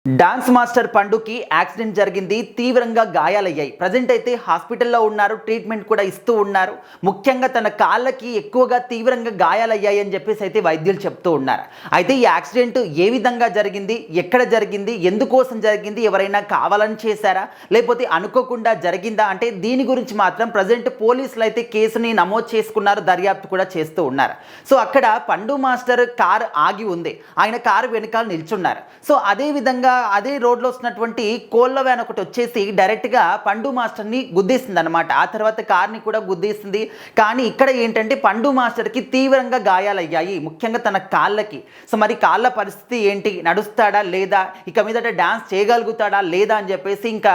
Dance master పండుకి accident జరిగింది. తీవ్రంగా గాయాలయ్యాయి. ప్రజెంట్ అయితే హాస్పిటల్లో ఉన్నారు. ట్రీట్మెంట్ కూడా ఇస్తూ ఉన్నారు. ముఖ్యంగా తన కాళ్ళకి ఎక్కువగా తీవ్రంగా గాయాలయ్యాయి అని చెప్పేసి అయితే వైద్యులు చెప్తూ ఉన్నారు. అయితే ఈ యాక్సిడెంట్ ఏ విధంగా జరిగింది, ఎక్కడ జరిగింది, ఎందుకోసం జరిగింది, ఎవరైనా కావాలని చేశారా, లేకపోతే అనుకోకుండా జరిగిందా అంటే దీని గురించి మాత్రం ప్రజెంట్ పోలీసులు అయితే కేసుని నమోదు చేసుకున్నారు. దర్యాప్తు కూడా చేస్తూ ఉన్నారు. సో అక్కడ పండు మాస్టర్ కార్ ఆగి ఉంది. ఆయన కారు వెనకాల నిల్చున్నారు. సో అదే విధంగా అదే రోడ్లో వస్తున్నటువంటి కోళ్ళ వ్యాన్ ఒకటి వచ్చేసి డైరెక్ట్గా పండు మాస్టర్ని గుద్దేసింది అనమాట. ఆ తర్వాత కార్ని కూడా గుద్దేసింది. కానీ ఇక్కడ ఏంటంటే పండు మాస్టర్కి తీవ్రంగా గాయాలయ్యాయి, ముఖ్యంగా తన కాళ్ళకి. సో మరి కాళ్ళ పరిస్థితి ఏంటి, నడుస్తాడా లేదా, ఇక మీదట డ్యాన్స్ చేయగలుగుతాడా లేదా అని చెప్పేసి ఇంకా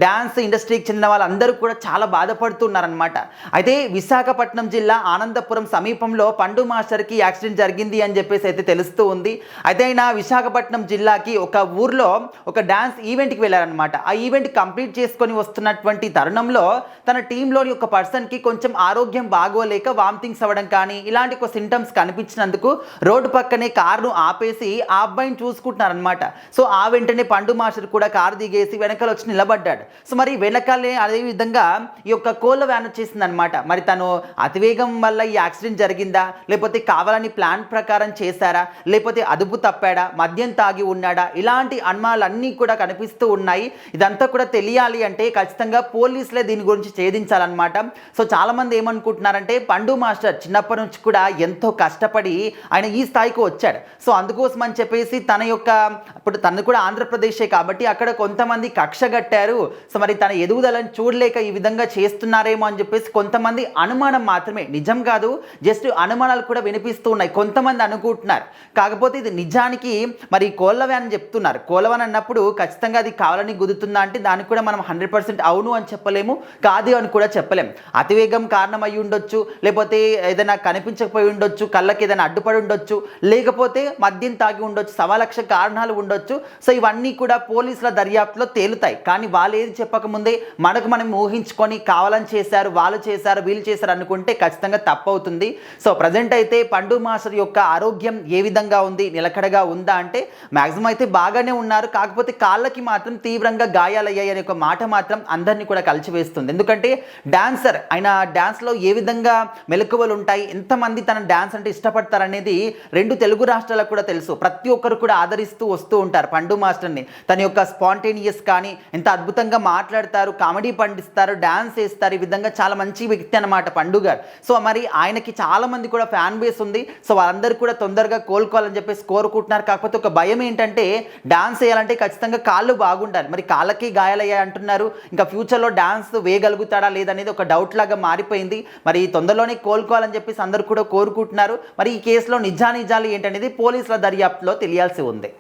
డ్యాన్స్ ఇండస్ట్రీకి చెందిన వాళ్ళందరూ కూడా చాలా బాధపడుతున్నారనమాట. అయితే విశాఖపట్నం జిల్లా ఆనందపురం సమీపంలో పండు మాస్టర్కి యాక్సిడెంట్ జరిగింది అని చెప్పేసి అయితే తెలుస్తూ ఉంది. అయితే ఆయన విశాఖపట్నం జిల్లాకి ఒక ఊర్లో ఒక డాన్స్ ఈవెంట్కి వెళ్ళారనమాట. ఆ ఈవెంట్ కంప్లీట్ చేసుకొని వస్తున్నటువంటి తరుణంలో తన టీంలోని ఒక పర్సన్కి కొంచెం ఆరోగ్యం బాగోలేక వామిటింగ్స్ అవ్వడం కానీ ఇలాంటి ఒక సింటమ్స్ కనిపించినందుకు రోడ్డు పక్కనే కారును ఆపేసి ఆ అబ్బాయిని చూసుకుంటున్నారనమాట. సో ఆ వెంటనే పండు మాస్టర్ కూడా కారు దిగేసి వెనకాల వచ్చి నిలబడ్డాడు. సో మరి వెనకాలే అదే విధంగా ఈ యొక్క కోళ్ళ వ్యాన్ వచ్చేసింది అనమాట. మరి తను అతివేగం వల్ల ఈ యాక్సిడెంట్ జరిగిందా, లేకపోతే కావాలని ప్లాన్ ప్రకారం చేశారా, లేకపోతే అదుపు తప్పాడా, మద్యం తాగి ఉన్నాడా, ఇలాంటి అనుమానాలన్నీ కూడా కనిపిస్తూ ఉన్నాయి. ఇదంతా కూడా తెలియాలి అంటే ఖచ్చితంగా పోలీసులే దీని గురించి ఛేదించాలన్నమాట. సో చాలామంది ఏమనుకుంటున్నారంటే పండు మాస్టర్ చిన్నప్పటి నుంచి కూడా ఎంతో కష్టపడి ఆయన ఈ స్థాయికి వచ్చాడు. సో అందుకోసం అని చెప్పేసి తన యొక్క ఇప్పుడు తను కూడా ఆంధ్రప్రదేశే కాబట్టి అక్కడ కొంతమంది కక్ష కట్టారు. సో మరి తన ఎదుగుదలను చూడలేక ఈ విధంగా చేస్తున్నారేమో అని చెప్పేసి కొంతమంది అనుమానం మాత్రమే, నిజం కాదు, జస్ట్ అనుమానాలు కూడా వినిపిస్తూ ఉన్నాయి. కొంతమంది అనుకుంటున్నారు. కాకపోతే ఇది నిజానికి మరి కోళ్ళ వ్యాన్ చెప్తున్నారు. కోళ్ళ అన్నప్పుడు ఖచ్చితంగా అది కావాలని గుద్దుతుందా అంటే దానికి కూడా మనం 100% అవును అని చెప్పలేము, కాదు అని కూడా చెప్పలేము. అతివేగం కారణం అయి ఉండొచ్చు, లేకపోతే ఏదైనా కనిపించకపోయి ఉండొచ్చు, కళ్ళకి ఏదైనా అడ్డుపడి ఉండొచ్చు, లేకపోతే మద్యం తాగి ఉండొచ్చు, 1,00,000 కారణాలు ఉండొచ్చు. సో ఇవన్నీ కూడా పోలీసుల దర్యాప్తులో తేలుతాయి. కానీ వాళ్ళు ఏది చెప్పకముందే మనకు మనం ఊహించుకొని కావాలని చేశారు, వాళ్ళు చేశారు, వీళ్ళు చేశారు అనుకుంటే ఖచ్చితంగా తప్పవుతుంది. సో ప్రజెంట్ అయితే పండు మాస్టర్ యొక్క ఆరోగ్యం ఏ విధంగా ఉంది, నిలకడగా ఉందా అంటే మ్యాక్సిమం అయితే బాగానే ఉన్నారు. కాకపోతే కాళ్ళకి మాత్రం తీవ్రంగా గాయాలయ్యాయి అనే ఒక మాట మాత్రం అందరినీ కూడా కలిచివేస్తుంది. ఎందుకంటే డాన్సర్ ఆయన డాన్స్లో ఏ విధంగా మెలకువలు ఉంటాయి, ఎంతమంది తన డాన్స్ అంటే ఇష్టపడతారనేది 2 తెలుగు రాష్ట్రాలకు కూడా తెలుసు. ప్రతి ఒక్కరు కూడా ఆదరిస్తూ వస్తూ ఉంటారు పండు మాస్టర్ని. తన యొక్క స్పాంటేనియస్ కానీ ఎంత అద్భుతంగా మాట్లాడతారు, కామెడీ పండిస్తారు, డాన్స్ వేస్తారు, ఈ విధంగా చాలా మంచి వ్యక్తి అనమాట పండు గారు. సో మరి ఆయనకి చాలా మంది కూడా ఫ్యాన్ బేస్ ఉంది. సో వాళ్ళందరూ కూడా తొందరగా కోలుకోవాలని చెప్పేసి కోరుకుంటున్నారు. కాకపోతే ఒక భయం ఏంటంటే డాన్స్ వేయాలంటే ఖచ్చితంగా కాళ్ళు బాగుండాలి. మరి కాళ్ళకి గాయాలయ్యాయి అంటున్నారు. ఇంకా ఫ్యూచర్లో డాన్స్ వేయగలుగుతాడా లేదనేది ఒక డౌట్ లాగా మారిపోయింది. మరి తొందరలోనే కోలుకోవాలని చెప్పేసి అందరూ కూడా కోరుకుంటున్నారు. మరి ఈ కేసులో నిజానిజాలు ఏంటనేది పోలీసుల దర్యాప్తులో తెలియాల్సి ఉంది.